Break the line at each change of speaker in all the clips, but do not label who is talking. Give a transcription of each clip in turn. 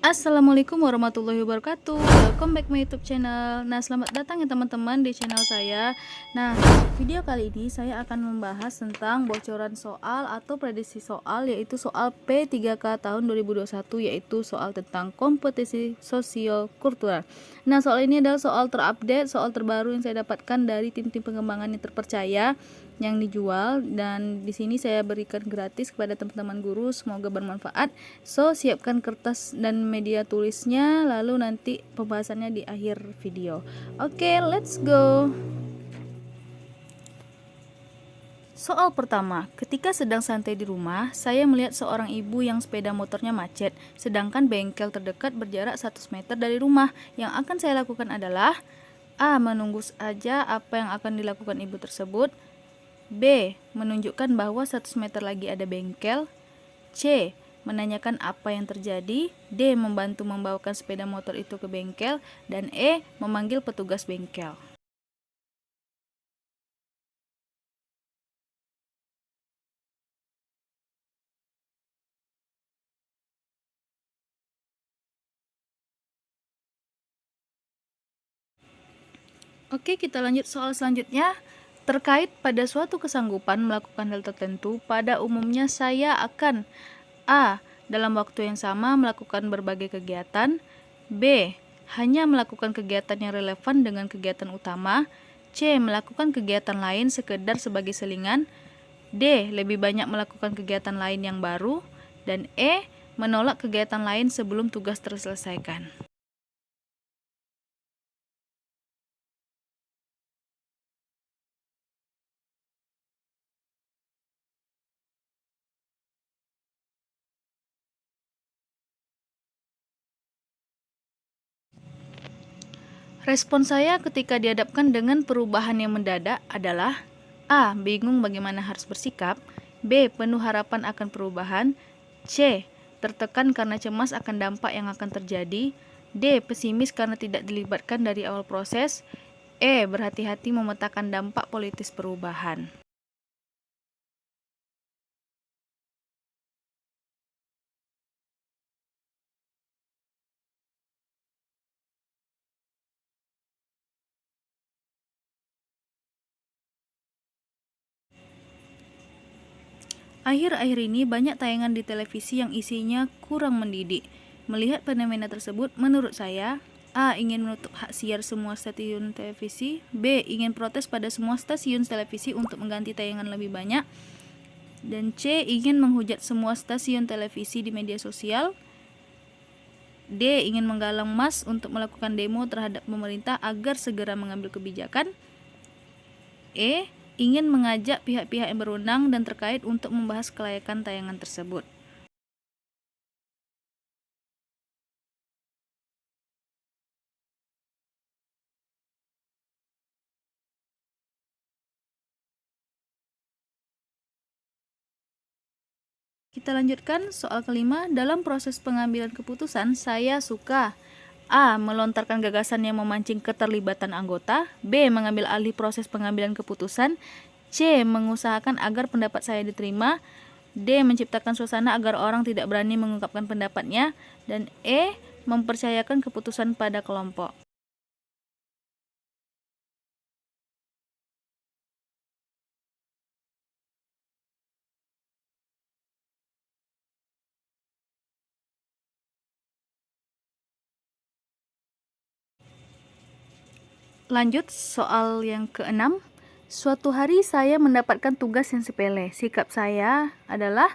Assalamualaikum warahmatullahi wabarakatuh. Welcome back my YouTube channel. Nah, selamat datang ya teman-teman di channel saya. Nah, video kali ini saya akan membahas tentang bocoran soal atau prediksi soal, yaitu soal P3K tahun 2021, yaitu soal tentang kompetisi sosio-kultural. Nah, soal ini adalah soal terupdate, soal terbaru yang saya dapatkan dari tim-tim pengembangan yang terpercaya yang dijual, dan di sini saya berikan gratis kepada teman-teman guru, semoga bermanfaat. So, siapkan kertas dan media tulisnya, lalu nanti pembahasannya di akhir video. Oke, let's go. Soal pertama, ketika sedang santai di rumah, saya melihat seorang ibu yang sepeda motornya macet, sedangkan bengkel terdekat berjarak 100 meter dari rumah. Yang akan saya lakukan adalah A. Menunggu saja apa yang akan dilakukan ibu tersebut. B. Menunjukkan bahwa 100 meter lagi ada bengkel. C. Menanyakan apa yang terjadi. D. Membantu membawakan sepeda motor itu ke bengkel. Dan E. Memanggil petugas bengkel. Oke, kita lanjut soal selanjutnya. Terkait pada suatu kesanggupan melakukan hal tertentu, pada umumnya saya akan A. Dalam waktu yang sama melakukan berbagai kegiatan. B. Hanya melakukan kegiatan yang relevan dengan kegiatan utama. C. Melakukan kegiatan lain sekedar sebagai selingan. D. Lebih banyak melakukan kegiatan lain yang baru. Dan E. Menolak kegiatan lain sebelum tugas terselesaikan. Respon saya ketika dihadapkan dengan perubahan yang mendadak adalah A. Bingung bagaimana harus bersikap. B. Penuh harapan akan perubahan. C. Tertekan karena cemas akan dampak yang akan terjadi. D. Pesimis karena tidak dilibatkan dari awal proses. E. Berhati-hati memetakan dampak politis perubahan. Akhir-akhir ini banyak tayangan di televisi yang isinya kurang mendidik. Melihat fenomena tersebut, menurut saya, A. Ingin menutup hak siar semua stasiun televisi. B. Ingin protes pada semua stasiun televisi untuk mengganti tayangan lebih banyak. Dan C. Ingin menghujat semua stasiun televisi di media sosial. D. Ingin menggalang mas untuk melakukan demo terhadap pemerintah agar segera mengambil kebijakan. E. Ingin mengajak pihak-pihak yang berwenang dan terkait untuk membahas kelayakan tayangan tersebut. Kita lanjutkan soal kelima. Dalam proses pengambilan keputusan, saya suka A. Melontarkan gagasan yang memancing keterlibatan anggota. B. Mengambil alih proses pengambilan keputusan. C. Mengusahakan agar pendapat saya diterima. D. Menciptakan suasana agar orang tidak berani mengungkapkan pendapatnya. Dan E. Mempercayakan keputusan pada kelompok. Lanjut soal yang keenam. Suatu hari saya mendapatkan tugas yang sepele. Sikap saya adalah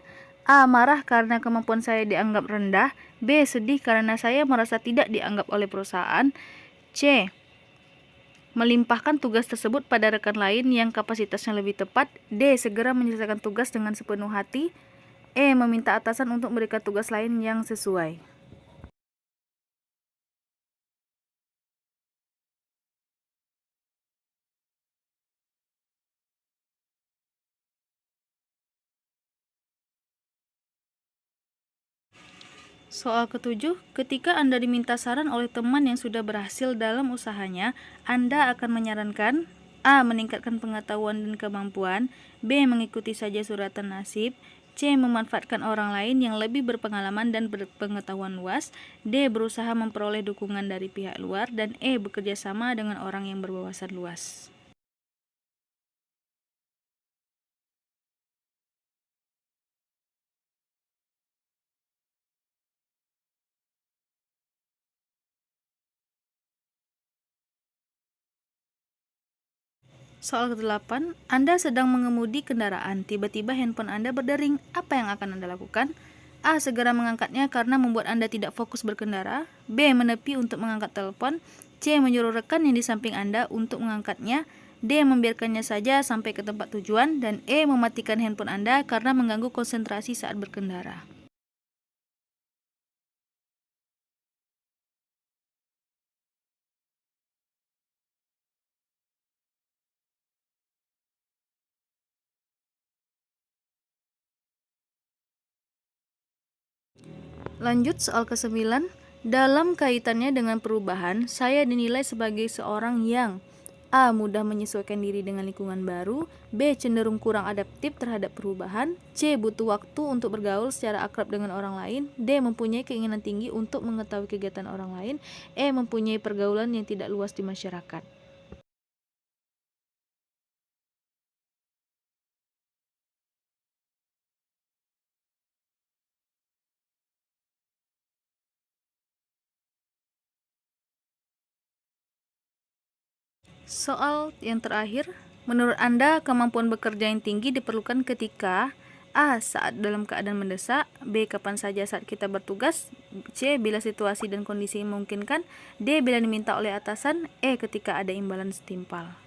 A. Marah karena kemampuan saya dianggap rendah. B. Sedih karena saya merasa tidak dianggap oleh perusahaan. C. Melimpahkan tugas tersebut pada rekan lain yang kapasitasnya lebih tepat. D. Segera menyelesaikan tugas dengan sepenuh hati. E. Meminta atasan untuk memberikan tugas lain yang sesuai. Soal ketujuh, ketika Anda diminta saran oleh teman yang sudah berhasil dalam usahanya, Anda akan menyarankan A. Meningkatkan pengetahuan dan kemampuan. B. Mengikuti saja suratan nasib. C. Memanfaatkan orang lain yang lebih berpengalaman dan berpengetahuan luas. D. Berusaha memperoleh dukungan dari pihak luar. Dan E. Bekerja sama dengan orang yang berwawasan luas. Soal ke-8, Anda sedang mengemudi kendaraan, tiba-tiba handphone Anda berdering. Apa yang akan Anda lakukan? A. Segera mengangkatnya karena membuat Anda tidak fokus berkendara. B. Menepi untuk mengangkat telepon. C. Menyuruh rekan yang di samping Anda untuk mengangkatnya. D. Membiarkannya saja sampai ke tempat tujuan. Dan E. Mematikan handphone Anda karena mengganggu konsentrasi saat berkendara. Lanjut soal ke-9. Dalam kaitannya dengan perubahan, saya dinilai sebagai seorang yang A. Mudah menyesuaikan diri dengan lingkungan baru. B. Cenderung kurang adaptif terhadap perubahan. C. Butuh waktu untuk bergaul secara akrab dengan orang lain. D. Mempunyai keinginan tinggi untuk mengetahui kegiatan orang lain. E. Mempunyai pergaulan yang tidak luas di masyarakat. Soal yang terakhir, menurut Anda kemampuan bekerja yang tinggi diperlukan ketika A. Saat dalam keadaan mendesak. B. Kapan saja saat kita bertugas. C. Bila situasi dan kondisi memungkinkan. D. Bila diminta oleh atasan. E. Ketika ada imbalan setimpal.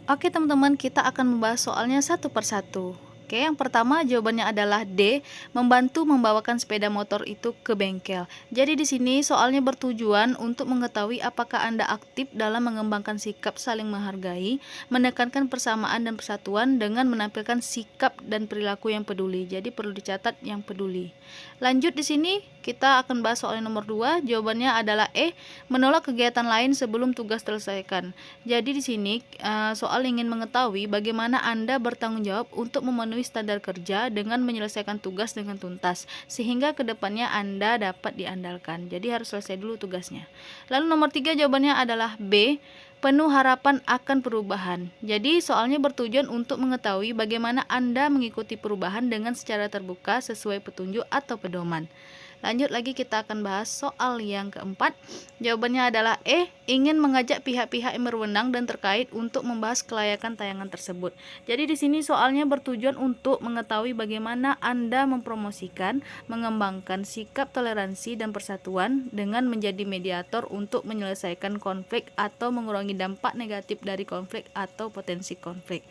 Oke teman-teman, kita akan membahas soalnya satu persatu. Oke, yang pertama jawabannya adalah D. Membantu membawakan sepeda motor itu ke bengkel. Jadi di sini soalnya bertujuan untuk mengetahui apakah Anda aktif dalam mengembangkan sikap saling menghargai, menekankan persamaan dan persatuan dengan menampilkan sikap dan perilaku yang peduli. Jadi perlu dicatat yang peduli. Lanjut di sini kita akan bahas soal nomor 2. Jawabannya adalah E. Menolak kegiatan lain sebelum tugas selesaikan. Jadi di sini soal ingin mengetahui bagaimana Anda bertanggung jawab untuk memenuhi standar kerja dengan menyelesaikan tugas dengan tuntas, sehingga kedepannya Anda dapat diandalkan. Jadi harus selesai dulu tugasnya. Lalu nomor 3 jawabannya adalah B. Penuh harapan akan perubahan. Jadi soalnya bertujuan untuk mengetahui bagaimana Anda mengikuti perubahan dengan secara terbuka sesuai petunjuk atau pedoman. Lanjut lagi kita akan bahas soal yang keempat. Jawabannya adalah E. Ingin mengajak pihak-pihak yang berwenang dan terkait untuk membahas kelayakan tayangan tersebut. Jadi di sini soalnya bertujuan untuk mengetahui bagaimana Anda mempromosikan, mengembangkan sikap toleransi dan persatuan dengan menjadi mediator untuk menyelesaikan konflik atau mengurangi dampak negatif dari konflik atau potensi konflik.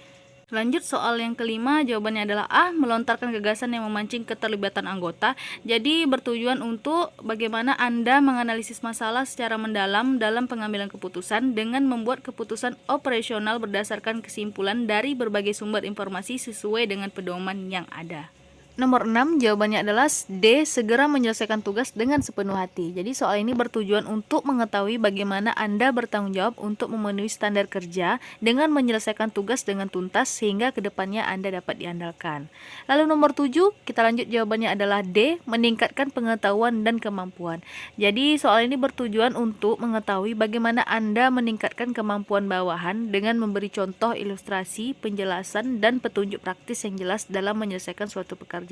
Lanjut soal yang kelima, jawabannya adalah A. Melontarkan gagasan yang memancing keterlibatan anggota. Jadi bertujuan untuk bagaimana Anda menganalisis masalah secara mendalam dalam pengambilan keputusan dengan membuat keputusan operasional berdasarkan kesimpulan dari berbagai sumber informasi sesuai dengan pedoman yang ada. Nomor 6 jawabannya adalah D. Segera menyelesaikan tugas dengan sepenuh hati. Jadi soal ini bertujuan untuk mengetahui bagaimana Anda bertanggung jawab untuk memenuhi standar kerja dengan menyelesaikan tugas dengan tuntas sehingga kedepannya Anda dapat diandalkan. Lalu nomor 7 kita lanjut, jawabannya adalah D. Meningkatkan pengetahuan dan kemampuan. Jadi soal ini bertujuan untuk mengetahui bagaimana Anda meningkatkan kemampuan bawahan dengan memberi contoh, ilustrasi, penjelasan, dan petunjuk praktis yang jelas dalam menyelesaikan suatu pekerjaan.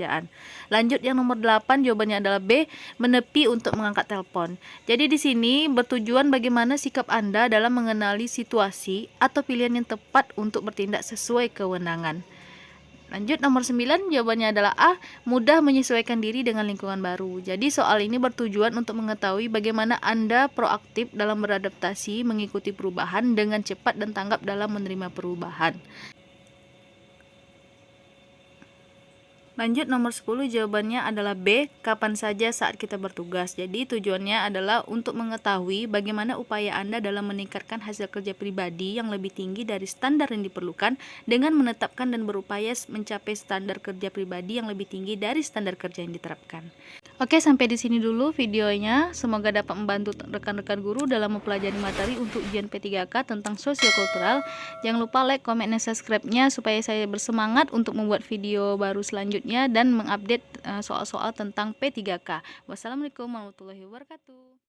Lanjut yang nomor 8 jawabannya adalah B. Menepi untuk mengangkat telepon. Jadi di sini bertujuan bagaimana sikap Anda dalam mengenali situasi atau pilihan yang tepat untuk bertindak sesuai kewenangan. Lanjut nomor 9 jawabannya adalah A. Mudah menyesuaikan diri dengan lingkungan baru. Jadi soal ini bertujuan untuk mengetahui bagaimana Anda proaktif dalam beradaptasi mengikuti perubahan dengan cepat dan tanggap dalam menerima perubahan. Lanjut nomor 10, jawabannya adalah B, kapan saja saat kita bertugas. Jadi tujuannya adalah untuk mengetahui bagaimana upaya Anda dalam meningkatkan hasil kerja pribadi yang lebih tinggi dari standar yang diperlukan dengan menetapkan dan berupaya mencapai standar kerja pribadi yang lebih tinggi dari standar kerja yang diterapkan. Oke, sampai di sini dulu videonya. Semoga dapat membantu rekan-rekan guru dalam mempelajari materi untuk ujian P3K tentang sosiokultural. Jangan lupa like, comment, dan subscribe-nya supaya saya bersemangat untuk membuat video baru selanjutnya dan mengupdate soal-soal tentang P3K. Wassalamualaikum warahmatullahi wabarakatuh.